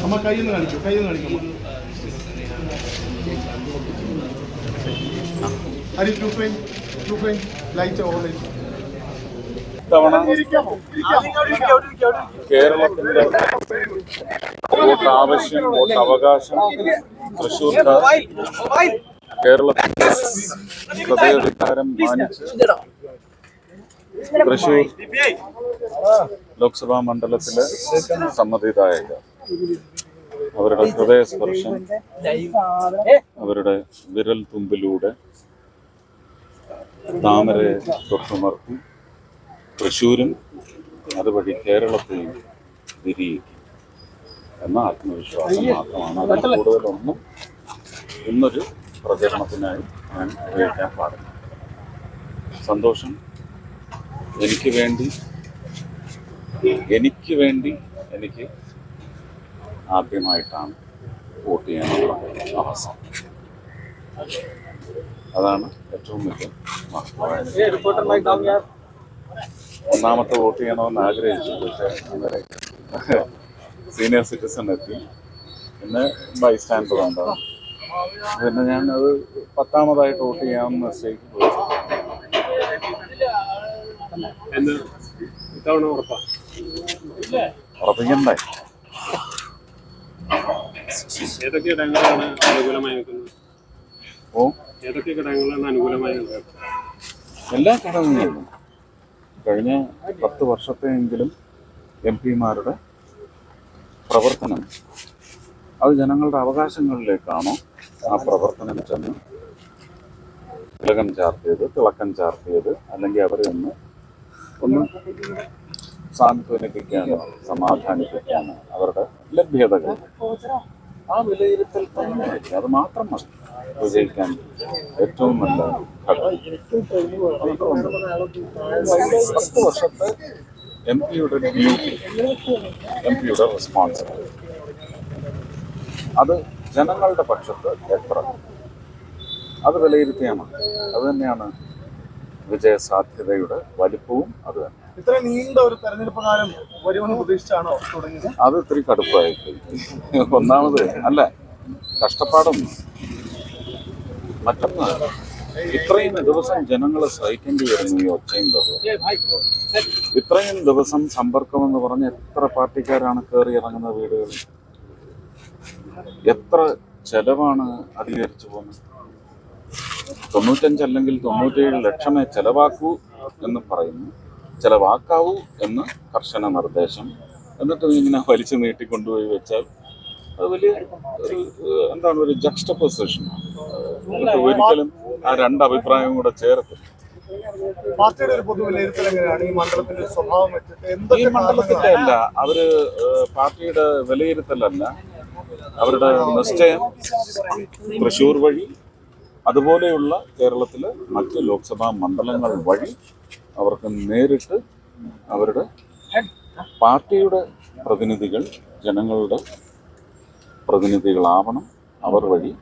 അമ്മ കയ്യൊന്ന് കാണിക്കും, കയ്യൊന്ന് കാണിക്കും. അരി ടു ഫ്രെയിം ലൈറ്റ് ഓവർ ഇത്തവണ കേരളത്തിന്റെ വോട്ട് ആവശ്യം, വോട്ട് അവകാശം തൃശ്ശൂർക്കാർ കേരളത്തിന്റെ ഹൃദയവികാരം മാനിച്ച് തൃശ്ശൂർ ലോക്സഭാ മണ്ഡലത്തിലെ സമ്മതിദായകർ അവരുടെ ഹൃദയസ്പർശം അവരുടെ വിരൽ തുമ്പിലൂടെ താമരയെ തൊട്ടുമർത്തി തൃശ്ശൂരും അതുവഴി കേരളത്തെയും വിരിയിക്കും എന്ന ആത്മവിശ്വാസം മാത്രമാണ്. അതിൽ കൂടുതലൊന്നും ഇന്നൊരു പ്രചരണത്തിനായി ഞാൻ ഉപയോഗിക്കാൻ പാടില്ല. സന്തോഷം. എനിക്ക് വേണ്ടി എനിക്ക് ആദ്യമായിട്ടാണ് വോട്ട് ചെയ്യാനുള്ള അവസരം. അതാണ് ഏറ്റവും വലിയ മഹത്വമായത്. ഒന്നാമത്തെ വോട്ട് ചെയ്യണമെന്ന് ആഗ്രഹിച്ചു, പക്ഷേ അങ്ങനെ സീനിയർ സിറ്റിസൺ എത്തി, പിന്നെ ബൈസ്റ്റാൻഡർ ഉണ്ടാവും, പിന്നെ ഞാനത് 10ാമതായിട്ട് വോട്ട് ചെയ്യാമെന്ന് നിശ്ചയിച്ചു പോയി. ഉറപ്പിക്കണ്ടേ? ഏതൊക്കെ ഘടകങ്ങളാണ് അനുകൂലമായി നിൽക്കുന്നത്? ഏതൊക്കെ ഘടകങ്ങളാണ് അനുകൂലമായി നിൽക്കുന്നത്? എല്ലാ ഘടകങ്ങളിലും കഴിഞ്ഞ 10 വർഷത്തെയെങ്കിലും MP-മാരുടെ പ്രവർത്തനം അത് ജനങ്ങളുടെ അവകാശങ്ങളിലേക്കാണോ ആ പ്രവർത്തനം ചെന്ന് തിളക്കം ചാർത്തിയത്, അല്ലെങ്കിൽ അവരെ ഒന്ന് സാന്ത്വനിപ്പിക്കാനോ സമാധാനിപ്പിക്കാനോ അവരുടെ ലഭ്യതകൾ ആ വിലയിരുത്തൽ തന്നെ അത് മാത്രം മതി വിജയിക്കാൻ ഏറ്റവും നല്ല ഘടകം. 10 വർഷത്തെ MP-യുടെ ഡ്യൂട്ടി, MP-യുടെ റെസ്പോൺസിബിലിറ്റി അത് ജനങ്ങളുടെ പക്ഷത്ത് എത്ര അത് വിലയിരുത്തിയാൽ മതി. അത് തന്നെയാണ് വിജയസാധ്യതയുടെ വലിപ്പവും. അത് തന്നെ ഇത്ര നീണ്ട ഒരു തെരഞ്ഞെടുപ്പ് കാലം വരുമെന്ന് പ്രതീക്ഷിച്ചാണോ തുടങ്ങിയത്? അത് ഇത്തിരി കടുപ്പായി. ഒന്നാമത് അല്ല, കഷ്ടപ്പാടും മറ്റൊന്ന് ഇത്രയും ദിവസം ജനങ്ങൾ സഹിക്കേണ്ടി വരുന്നു ഈ ഒച്ചയും ബഹളവും. ഇത്രയും ദിവസം സമ്പർക്കമെന്ന് പറഞ്ഞ് എത്ര പാർട്ടിക്കാരാണ് കയറി ഇറങ്ങുന്ന വീടുകളിൽ? എത്ര ചെലവാണ് അധികരിച്ചു പോകുന്നത്? 95 അല്ലെങ്കിൽ 97 ലക്ഷമേ ചെലവാക്കൂ എന്ന് പറയുന്നു, ചെലവാക്കാവൂ എന്ന് കർശന നിർദ്ദേശം. എന്നിട്ട് ഇങ്ങനെ വലിച്ചു നീട്ടിക്കൊണ്ടുപോയി വെച്ചാൽ അത് വലിയ ഒരു ജക്സ്റ്റപ്പോസിഷനാണ്. ഒരിക്കലും ആ രണ്ട് അഭിപ്രായവും കൂടെ ചേർത്ത് പാർട്ടിയുടെ ഒരു പൊതു വിലയിരുത്തൽ എങ്ങനെയാണ് ഈ മണ്ഡലത്തിന്റെ സ്വഭാവം വെച്ചിട്ട്? ഈ മണ്ഡലത്തിന്റെ അല്ല, അവര് പാർട്ടിയുടെ വിലയിരുത്തലല്ല, അവരുടെ നിശ്ചയം തൃശ്ശൂർ വഴി അതുപോലെയുള്ള കേരളത്തിലെ മറ്റ് ലോക്സഭാ മണ്ഡലങ്ങൾ വഴി അവർക്ക് നേരിട്ട് അവരുടെ പാർട്ടിയുടെ പ്രതിനിധികൾ ജനങ്ങളുടെ പ്രതിനിധികളാവണം. അവർ വഴി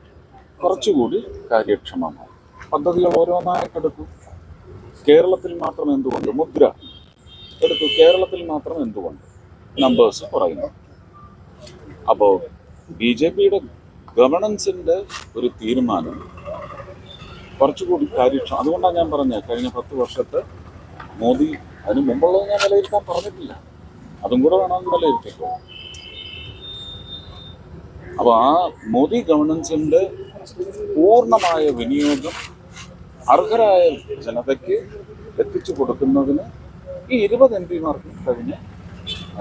കുറച്ചുകൂടി കാര്യക്ഷമമാണ്. പദ്ധതികൾ ഓരോന്നായിട്ടെടുക്കും. കേരളത്തിൽ മാത്രം എന്തുകൊണ്ട് മുദ്ര എടുത്തു? കേരളത്തിൽ മാത്രം എന്തുകൊണ്ട് നമ്പേഴ്സ് പറയുന്നു? അപ്പോൾ BJP-യുടെ ഗവർണൻസിൻ്റെ ഒരു തീരുമാനം കുറച്ചുകൂടി കാര്യക്ഷമം. അതുകൊണ്ടാണ് ഞാൻ പറഞ്ഞത് കഴിഞ്ഞ 10 വർഷത്തെ മോദി, അതിന് മുമ്പുള്ളത് ഞാൻ വിലയിരുത്താൻ പറഞ്ഞിട്ടില്ല, അതും കൂടെ വേണമെങ്കിൽ വിലയിരുത്തിക്കോ. അപ്പോൾ ആ മോദി ഗവർണൻസിൻ്റെ പൂർണ്ണമായ വിനിയോഗം അർഹരായ ജനതയ്ക്ക് എത്തിച്ചു കൊടുക്കുന്നതിന് ഈ 20 MP മാർക്കും കഴിഞ്ഞ്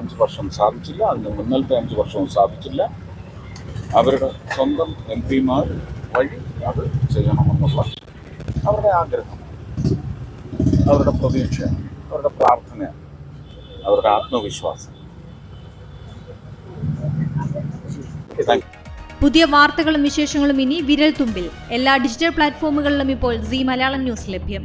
5 വർഷം സാധിച്ചില്ല. അതിന് മുന്നിലത്തെ 5 വർഷവും സാധിച്ചില്ല. അവരുടെ സ്വന്തം MP മാർ വഴി അത് ചെയ്യണമെന്നുള്ള അവരുടെ ആഗ്രഹം, അവരുടെ പ്രതീക്ഷ, അവരുടെ പ്രാർത്ഥന, അവരുടെ ആത്മവിശ്വാസം. Thank you. പുതിയ വാർത്തകളും വിശേഷങ്ങളും ഇനി വിരൽ തുമ്പിൽ. എല്ലാ ഡിജിറ്റൽ പ്ലാറ്റ്ഫോമുകളിലും ഇപ്പോൾ സീ മലയാളം ന്യൂസ് ലഭ്യം.